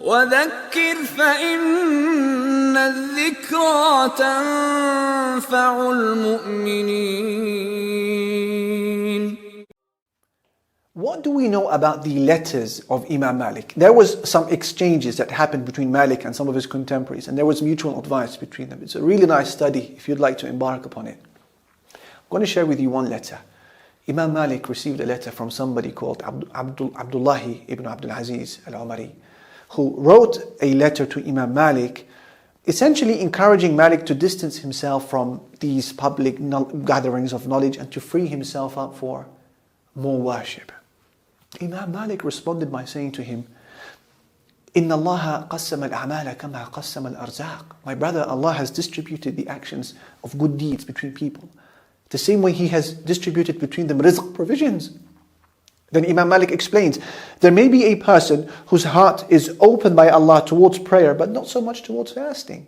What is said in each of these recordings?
وذكر فإن الذكرى تنفع المؤمنين. What do we know about the letters of Imam Malik? There was some exchanges that happened between Malik and some of his contemporaries, and there was mutual advice between them. It's a really nice study if you'd like to embark upon it. I'm going to share with you one letter. Imam Malik received a letter from somebody called Abdullahi ibn Abdul Aziz al-Umari, who wrote a letter to Imam Malik, essentially encouraging Malik to distance himself from these public gatherings of knowledge and to free himself up for more worship. Imam Malik responded by saying to him, إِنَّ اللَّهَ قَسَّمَ الْأَعْمَالَ كَمَا قَسَّمَ الْأَرْزَاقِ. My brother, Allah has distributed the actions of good deeds between people the same way He has distributed between them rizq, provisions. Then Imam Malik explains, there may be a person whose heart is opened by Allah towards prayer, but not so much towards fasting.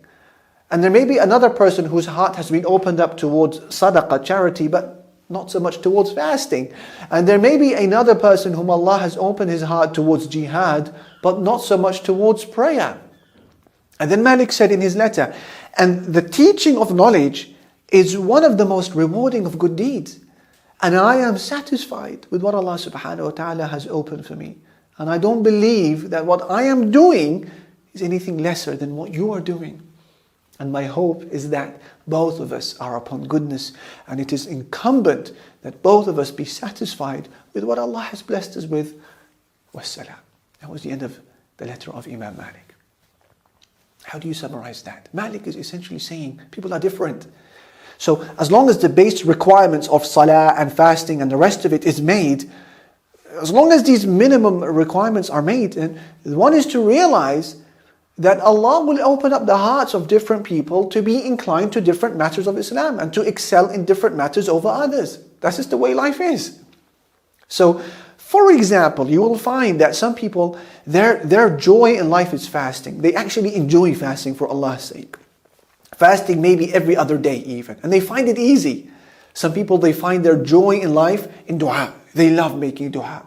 And there may be another person whose heart has been opened up towards sadaqah, charity, but not so much towards fasting. And there may be another person whom Allah has opened his heart towards jihad, but not so much towards prayer. And then Malik said in his letter, and the teaching of knowledge is one of the most rewarding of good deeds. And I am satisfied with what Allah subhanahu wa ta'ala has opened for me. And I don't believe that what I am doing is anything lesser than what you are doing. And my hope is that both of us are upon goodness, and it is incumbent that both of us be satisfied with what Allah has blessed us with. Wassalam. That was the end of the letter of Imam Malik. How do you summarize that? Malik is essentially saying people are different. So as long as the base requirements of salah and fasting and the rest of it is made, as long as these minimum requirements are made, and one is to realize that Allah will open up the hearts of different people to be inclined to different matters of Islam and to excel in different matters over others. That's just the way life is. So, for example, you will find that some people, their joy in life is fasting. They actually enjoy fasting for Allah's sake. Fasting maybe every other day even. And they find it easy. Some people, they find their joy in life in dua. They love making dua.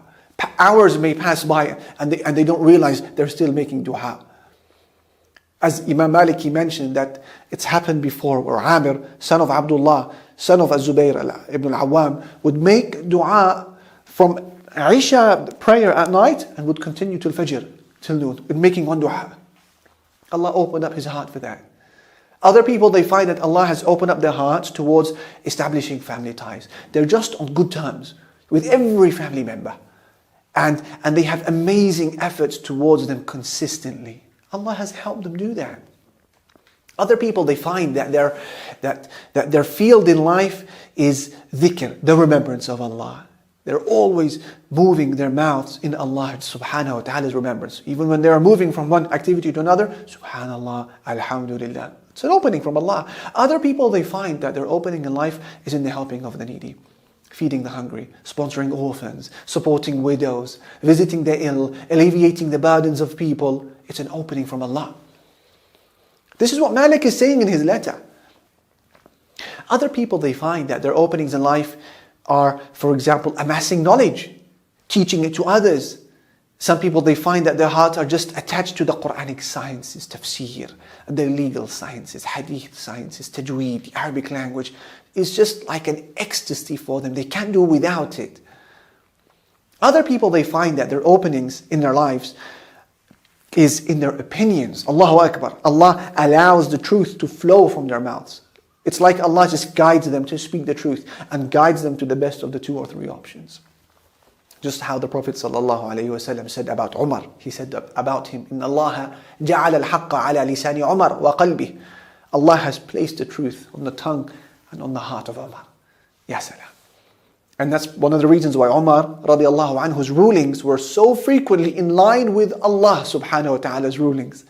Hours may pass by and they don't realize they're still making dua. As Imam Malik, he mentioned that it's happened before where Amir, son of Abdullah, son of Az-Zubayr ibn al-Awwam, would make dua from Isha prayer at night and would continue till Fajr, till noon, with making one dua. Allah opened up his heart for that. Other people, they find that Allah has opened up their hearts towards establishing family ties. They're just on good terms with every family member. And they have amazing efforts towards them consistently. Allah has helped them do that. Other people, they find that their field in life is dhikr, the remembrance of Allah. They're always moving their mouths in Allah subhanahu wa ta'ala's remembrance. Even when they are moving from one activity to another, subhanallah, alhamdulillah. It's an opening from Allah. Other people, they find that their opening in life is in the helping of the needy, feeding the hungry, sponsoring orphans, supporting widows, visiting the ill, alleviating the burdens of people. It's an opening from Allah. This is what Malik is saying in his letter. Other people, they find that their openings in life are, for example, amassing knowledge, teaching it to others. Some people, they find that their hearts are just attached to the Quranic sciences, tafsir, the legal sciences, hadith sciences, tajweed, the Arabic language. It's just like an ecstasy for them. They can't do without it. Other people, they find that their openings in their lives is in their opinions. Allahu Akbar. Allah allows the truth to flow from their mouths. It's like Allah just guides them to speak the truth and guides them to the best of the two or three options. Just how the Prophet ﷺ said about Umar. He said about him, إِنَّ اللَّهَ جَعَلَ الْحَقَّ عَلَى لِسَانِ عُمَرَ وَقَلْبِهِ. Allah has placed the truth on the tongue and on the heart of Umar. Ya salam. And that's one of the reasons why Umar radiallahu anhu's rulings were so frequently in line with Allah subhanahu wa ta'ala's rulings.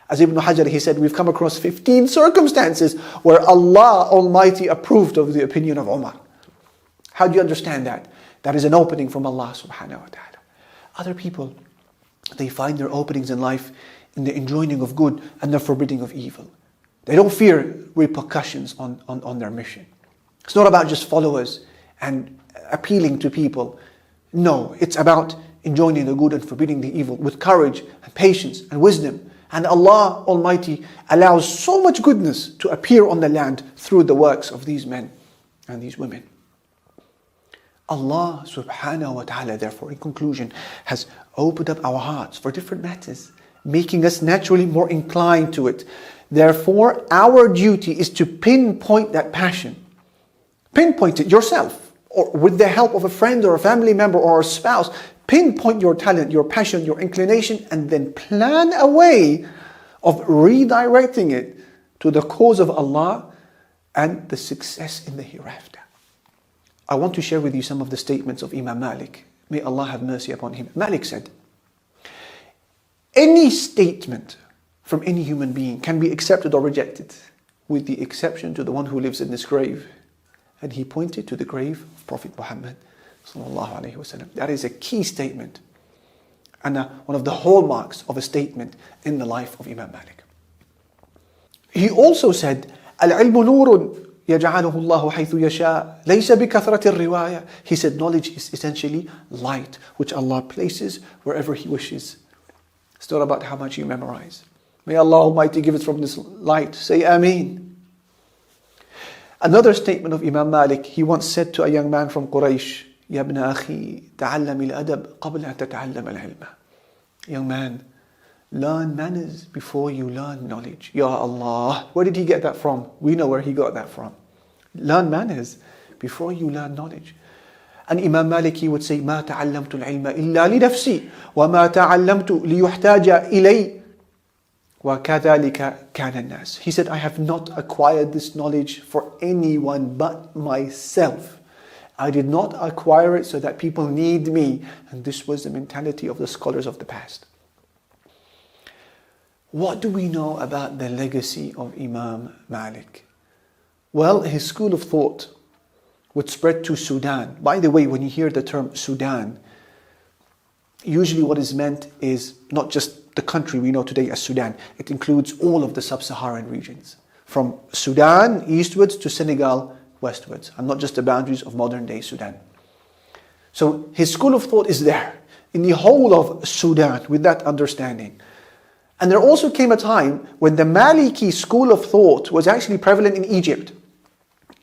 As Ibn Hajar, he said, we've come across 15 circumstances where Allah Almighty approved of the opinion of Umar. How do you understand that? That is an opening from Allah subhanahu wa ta'ala. Other people, they find their openings in life in the enjoining of good and the forbidding of evil. They don't fear repercussions on their mission. It's not about just followers and appealing to people. No, it's about enjoining the good and forbidding the evil, with courage and patience and wisdom. And Allah Almighty allows so much goodness to appear on the land through the works of these men and these women. Allah subhanahu wa ta'ala, therefore, in conclusion, has opened up our hearts for different matters, making us naturally more inclined to it. Therefore, our duty is to pinpoint that passion. Pinpoint it yourself, or with the help of a friend or a family member or a spouse. Pinpoint your talent, your passion, your inclination, and then plan a way of redirecting it to the cause of Allah and the success in the hereafter. I want to share with you some of the statements of Imam Malik. May Allah have mercy upon him. Malik said, any statement from any human being can be accepted or rejected, with the exception to the one who lives in this grave. And he pointed to the grave of Prophet Muhammad sallallahu alaihi wasallam. That is a key statement and one of the hallmarks of a statement in the life of Imam Malik. He also said, "Al-ilmu nurun يجعله الله حيث يشاء ليس بكثرة الرواية." He said knowledge is essentially light, which Allah places wherever He wishes. It's not about how much you memorize. May Allah Almighty give us from this light. Say Ameen. Another statement of Imam Malik, he once said to a young man from Quraysh, يا ابن أخي تعلم الأدب قبل أن تتعلم العلم. Young man, learn manners before you learn knowledge. Ya Allah. Where did he get that from? We know where he got that from. Learn manners before you learn knowledge. And Imam Malik, he would say, ما تعلمت العلم إلا لنفسي وما تعلمت ليحتاج إلي وكذلك كان الناس. He said, I have not acquired this knowledge for anyone but myself. I did not acquire it so that people need me. And this was the mentality of the scholars of the past. What do we know about the legacy of Imam Malik? Well, his school of thought would spread to Sudan. By the way, when you hear the term Sudan, usually what is meant is not just the country we know today as Sudan. It includes all of the sub-Saharan regions, from Sudan eastwards to Senegal westwards, and not just the boundaries of modern day Sudan. So his school of thought is there in the whole of Sudan with that understanding. And there also came a time when the Maliki school of thought was actually prevalent in Egypt,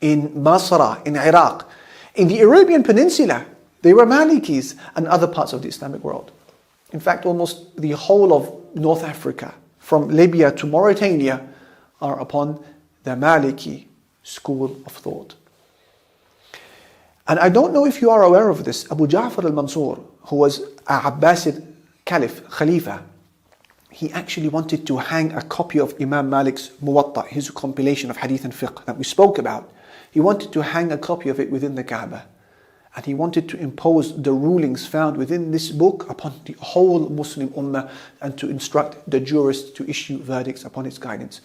in Basra, in Iraq, in the Arabian Peninsula. They were Malikis, and other parts of the Islamic world. In fact, almost the whole of North Africa, from Libya to Mauritania, are upon the Maliki school of thought. And I don't know if you are aware of this. Abu Ja'far al-Mansur, who was a Abbasid Caliph, Khalifa, he actually wanted to hang a copy of Imam Malik's Muwatta, his compilation of hadith and fiqh that we spoke about. He wanted to hang a copy of it within the Kaaba. And he wanted to impose the rulings found within this book upon the whole Muslim Ummah and to instruct the jurists to issue verdicts upon its guidance.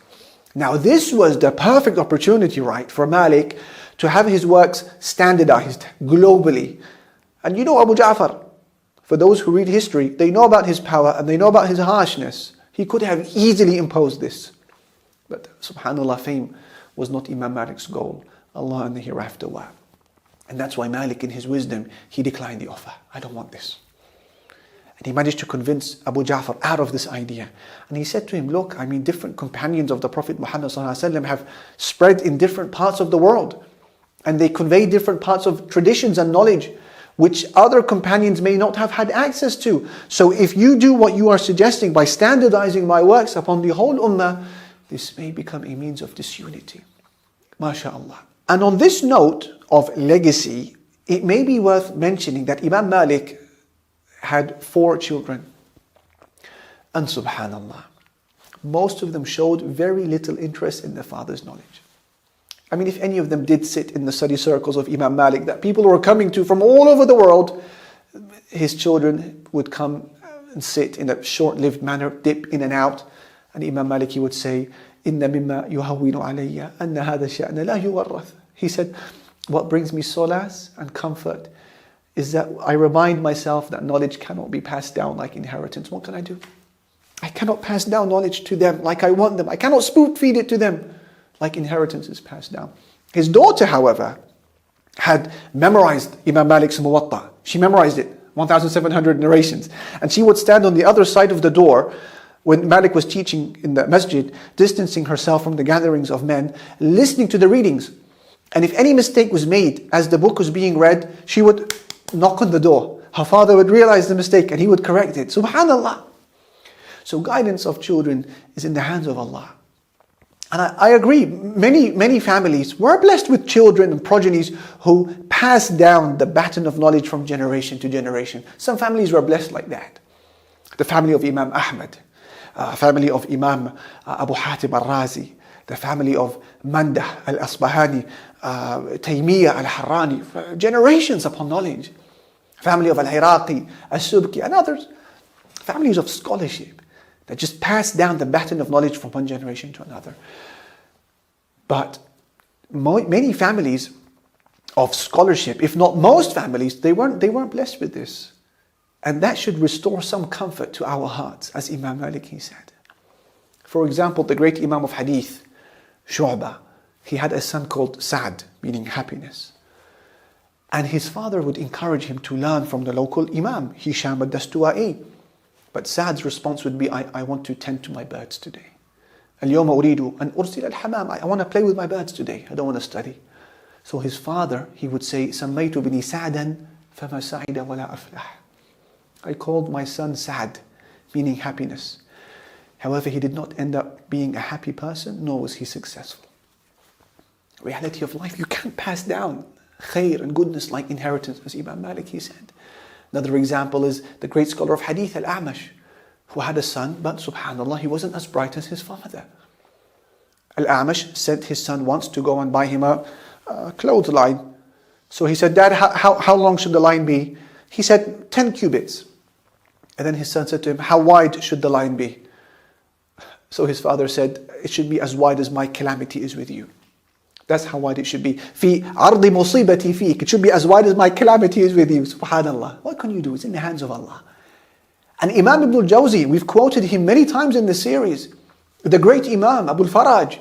Now this was the perfect opportunity, right, for Malik to have his works standardized globally. And you know Abu Ja'far, for those who read history, they know about his power and they know about his harshness. He could have easily imposed this. But subhanAllah, fame was not Imam Malik's goal. Allah and the hereafter were. And that's why Malik, in his wisdom, he declined the offer. I don't want this. And he managed to convince Abu Ja'far out of this idea. And he said to him, look, different companions of the Prophet Muhammad ﷺ have spread in different parts of the world. And they convey different parts of traditions and knowledge, which other companions may not have had access to. So if you do what you are suggesting by standardizing my works upon the whole ummah, this may become a means of disunity. MashaAllah. And on this note of legacy, it may be worth mentioning that Imam Malik had 4 children. And subhanallah, most of them showed very little interest in their father's knowledge. If any of them did sit in the study circles of Imam Malik that people were coming to from all over the world, his children would come and sit in a short-lived manner, dip in and out. And Imam Malik, he would say, إِنَّ مِمَّا يُهَوِّنُ عَلَيَّ أَنَّ هَذَا الشَّأْنَ لَا يُوَرَّث. He said, what brings me solace and comfort is that I remind myself that knowledge cannot be passed down like inheritance. What can I do? I cannot pass down knowledge to them like I want them. I cannot spoon feed it to them like inheritance is passed down. His daughter, however, had memorized Imam Malik's Muwatta. She memorized it 1,700 narrations. And she would stand on the other side of the door when Malik was teaching in the masjid, distancing herself from the gatherings of men, listening to the readings. And if any mistake was made as the book was being read, she would knock on the door. Her father would realize the mistake and he would correct it. Subhanallah. So guidance of children is in the hands of Allah. And I agree, many families were blessed with children and progenies who passed down the baton of knowledge from generation to generation. Some families were blessed like that. The family of Imam Ahmad, family of Imam Abu Hatim al-Razi, the family of Mandah al-Asbahani, Taymiyyah al-Harrani, generations upon knowledge. Family of al-Iraqi, al-Subki and others. Families of scholarship that just passed down the baton of knowledge from one generation to another. But many families of scholarship, if not most families, they weren't blessed with this. And that should restore some comfort to our hearts, as Imam Malik he said. For example, the great Imam of Hadith, Shu'bah, he had a son called Sa'd, meaning happiness. And his father would encourage him to learn from the local Imam, Hisham al-Dastuwa'i. But Sa'd's response would be, I want to tend to my birds today. اليوم أريد أن أرسل الحمام. I want to play with my birds today. I don't want to study. So his father, he would say, سميت بني سعدا فما سعد ولا أفلح. I called my son Sa'd, meaning happiness. However, he did not end up being a happy person, nor was he successful. Reality of life, you can't pass down khair and goodness like inheritance, as Imam Malik he said. Another example is the great scholar of Hadith, Al-A'mash, who had a son, but subhanAllah, he wasn't as bright as his father. Al-A'mash sent his son once to go and buy him a clothesline. So he said, Dad, how long should the line be? He said, 10 cubits. And then his son said to him, how wide should the line be? So his father said, it should be as wide as my calamity is with you. That's how wide it should be. في عرض مصيبتي فيك. It should be as wide as my calamity is with you. Subhanallah. What can you do? It's in the hands of Allah. And Imam Ibn al-Jawzi, we've quoted him many times in this series. The great Imam, Abu al-Faraj.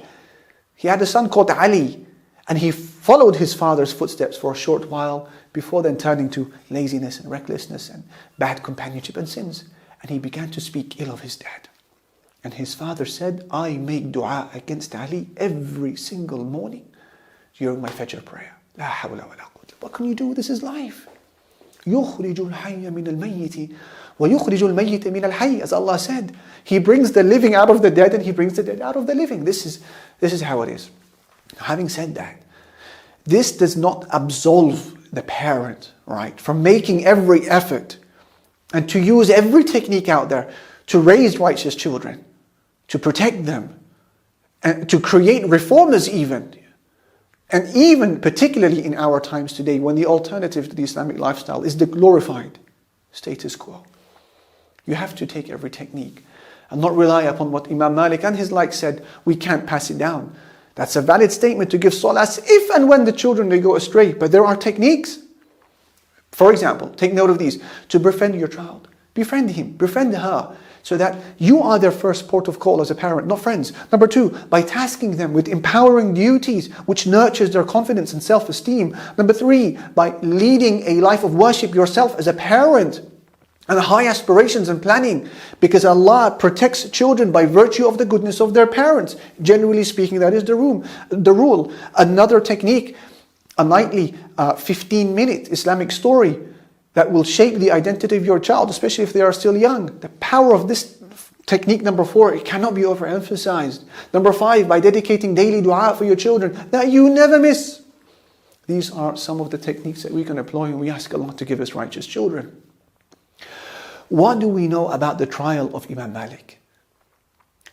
He had a son called Ali. And he followed his father's footsteps for a short while before then turning to laziness and recklessness and bad companionship and sins. And he began to speak ill of his dad. And his father said, I make dua against Ali every single morning during my Fajr prayer. La hawla wa la quwwata. What can you do? This is life. يُخْرِجُ الْحَيَّ مِنَ الْمَيِّتِ وَيُخْرِجُ الْمَيِّتَ مِنَ الْحَيِّ. As Allah said, He brings the living out of the dead and He brings the dead out of the living. This is how it is. Having said that, this does not absolve the parent, right, from making every effort and to use every technique out there to raise righteous children, to protect them, and to create reformers even. And even particularly in our times today, when the alternative to the Islamic lifestyle is the glorified status quo. You have to take every technique and not rely upon what Imam Malik and his like said, we can't pass it down. That's a valid statement to give solace if and when the children they go astray. But there are techniques. For example, take note of these. To befriend your child. Befriend him, befriend her. So that you are their first port of call as a parent, not friends. Number two, by tasking them with empowering duties which nurtures their confidence and self-esteem. Number three, by leading a life of worship yourself as a parent and high aspirations and planning. Because Allah protects children by virtue of the goodness of their parents. Generally speaking, that is the rule. Another technique, a nightly 15-minute Islamic story that will shape the identity of your child, especially if they are still young. The power of this technique, number four, it cannot be overemphasized. Number five, by dedicating daily dua for your children that you never miss. These are some of the techniques that we can employ when we ask Allah to give us righteous children. What do we know about the trial of Imam Malik?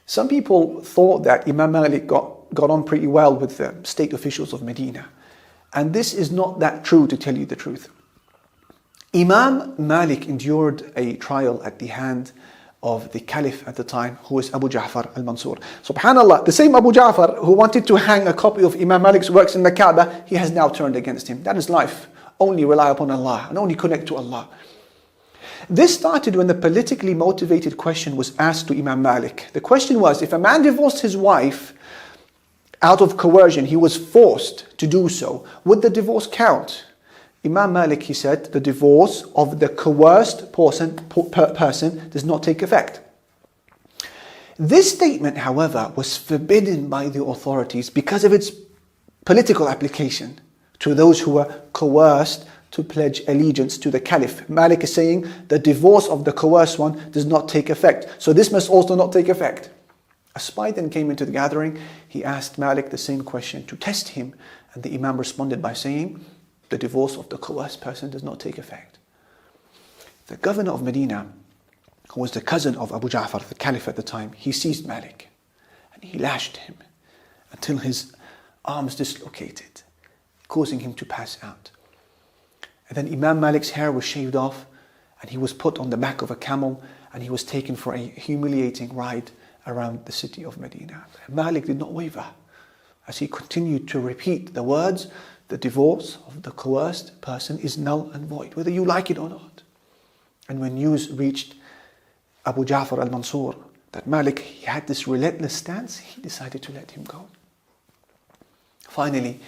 Some people thought that Imam Malik got on pretty well with the state officials of Medina. And this is not that true, to tell you the truth. Imam Malik endured a trial at the hand of the caliph at the time, who was Abu Ja'far al-Mansur. Subhanallah, the same Abu Ja'far who wanted to hang a copy of Imam Malik's works in the Kaaba, he has now turned against him. That is life. Only rely upon Allah and only connect to Allah. This started when the politically motivated question was asked to Imam Malik. The question was, if a man divorced his wife out of coercion, he was forced to do so, would the divorce count? Imam Malik, he said, the divorce of the coerced person does not take effect. This statement, however, was forbidden by the authorities because of its political application to those who were coerced to pledge allegiance to the caliph. Malik is saying the divorce of the coerced one does not take effect. So this must also not take effect. A spy then came into the gathering. He asked Malik the same question to test him. And the Imam responded by saying, the divorce of the coerced person does not take effect. The governor of Medina, who was the cousin of Abu Ja'far, the caliph at the time, he seized Malik and he lashed him until his arms dislocated, causing him to pass out. And then Imam Malik's hair was shaved off and he was put on the back of a camel and he was taken for a humiliating ride around the city of Medina. Malik did not waver as he continued to repeat the words, the divorce of the coerced person is null and void, whether you like it or not. And when news reached Abu Ja'far al-Mansur that Malik he had this relentless stance, he decided to let him go. Finally,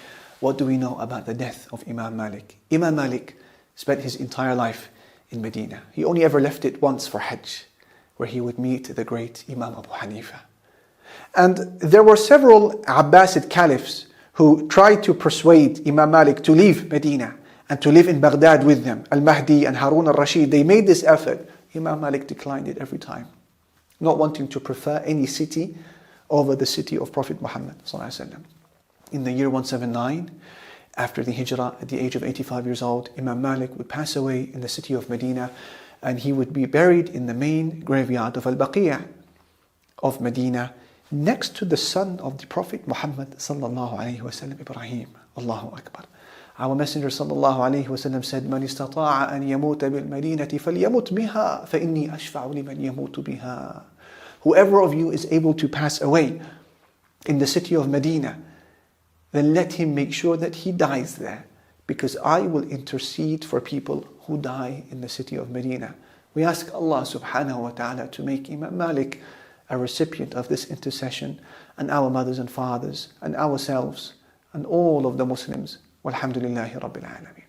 what do we know about the death of Imam Malik? Imam Malik spent his entire life in Medina. He only ever left it once for Hajj, where he would meet the great Imam Abu Hanifa. And there were several Abbasid caliphs who tried to persuade Imam Malik to leave Medina and to live in Baghdad with them. Al-Mahdi and Harun al-Rashid, they made this effort. Imam Malik declined it every time, not wanting to prefer any city over the city of Prophet Muhammad sallallahu alaihi wasallam. In the year 179, after the Hijrah, at the age of 85 years old, Imam Malik would pass away in the city of Medina and he would be buried in the main graveyard of Al-Baqiyah of Medina, next to the son of the Prophet Muhammad sallallahu alaihi wasallam, Ibrahim. Allahu Akbar. Our Messenger sallallahu alaihi wasallam said, "Man istata'a an yamuta bil madinati falyamut biha, fa inni ashfa'u liman yamutu biha." Whoever of you is able to pass away in the city of Medina, then let him make sure that he dies there, because I will intercede for people who die in the city of Medina. We ask Allah subhanahu wa ta'ala to make Imam Malik a recipient of this intercession, and our mothers and fathers, and ourselves, and all of the Muslims. Walhamdulillahi Rabbil Alameen.